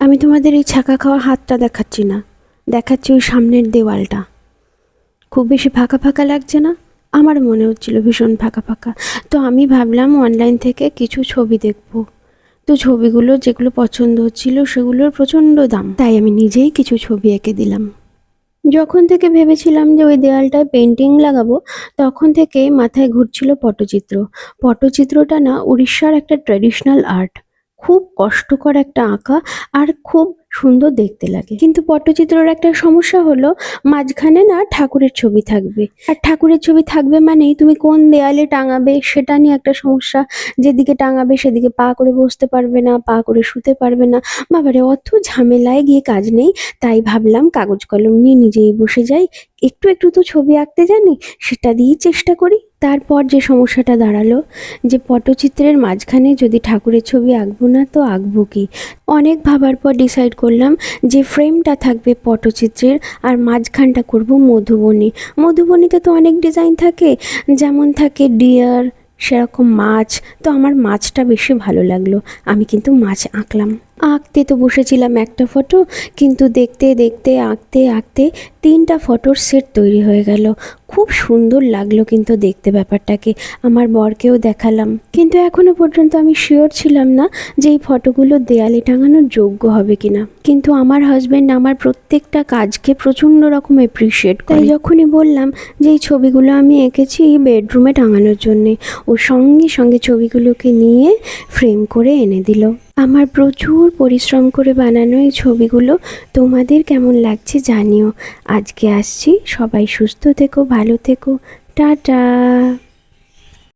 আমি তোমাদের এই ছাকা খাওয়া হাতটা দেখাচ্ছি না, দেখাচ্ছি ওই সামনের দেওয়ালটা। খুব বেশি ফাঁকা ফাঁকা লাগছে না? আমার মনে হচ্ছিল ভীষণ ফাঁকা ফাঁকা। তো আমি ভাবলাম অনলাইন থেকে কিছু ছবি দেখব। তো ছবিগুলো যেগুলো পছন্দ হচ্ছিল সেগুলোর প্রচণ্ড দাম, তাই আমি নিজেই কিছু ছবি এঁকে দিলাম। যখন থেকে ভেবেছিলাম যে ওই দেওয়ালটায় পেন্টিং লাগাবো, তখন থেকে মাথায় ঘুরছিল পটচিত্র। পটচিত্রটা না উড়িষ্যার একটা ট্র্যাডিশনাল আর্ট, খুব কষ্টকর একটা আঁকা, আর খুব সুন্দর দেখতে লাগে। কিন্তু পটচিত্রের একটা সমস্যা হলো, মাঝখানে না ঠাকুরের ছবি থাকবে, আর ঠাকুরের ছবি থাকবে মানেই তুমি কোন দেয়ালে টাঙাবে সেটা নিয়ে একটা সমস্যা। যেদিকে টাঙাবে সেদিকে পা করে বসতে পারবে না, পা করে শুতে পারবে না। বাবারে, অত ঝামেলায় গিয়ে কাজ নেই। তাই ভাবলাম কাগজ কলম নিয়ে নিজেই বসে যাই, একটু একটু তো ছবি আঁকতে জানি, সেটা দিয়েই চেষ্টা করি। তারপর যে সমস্যাটা দাঁড়ালো, যে পটচিত্রের মাঝখানে যদি ঠাকুরের ছবি আঁকবো না তো আঁকবো কি। অনেক ভাবার পর ডিসাইড করলাম যে ফ্রেমটা থাকবে পটচিত্রের, আর মাঝখানটা করব মধুবনী। মধুবনীতে তো অনেক ডিজাইন থাকে, যেমন থাকে ডিয়ার, সেরকম মাছ। তো আমার মাছটা বেশি ভালো লাগলো, আমি কিন্তু মাছ আঁকলাম। আঁকতে তো বসেছিলাম একটা ফটো, কিন্তু দেখতে দেখতে আঁকতে আঁকতে 3টা ফটোর সেট তৈরি হয়ে গেল। খুব সুন্দর লাগলো কিন্তু দেখতে ব্যাপারটাকে। আমার বরকেও দেখালাম, কিন্তু এখনো পর্যন্ত আমি শিওর ছিলাম না যে এই ফটোগুলো দেয়ালে টাঙানোর যোগ্য হবে কিনা। কিন্তু আমার হাজব্যান্ড আমার প্রত্যেকটা কাজকে প্রচণ্ড রকম অ্যাপ্রিসিয়েট করে। তাই যখনই বললাম যে এই ছবিগুলো আমি এঁকেছি বেডরুমে টাঙানোর জন্যে, ও সঙ্গে সঙ্গে ছবিগুলোকে নিয়ে ফ্রেম করে এনে দিল। আমার প্রচুর পরিশ্রম করে বানানো এই ছবিগুলো তোমাদের কেমন লাগছে জানিও। আজকে আসছি, সবাই সুস্থ থেকো, ভালো থেকো, টাটা।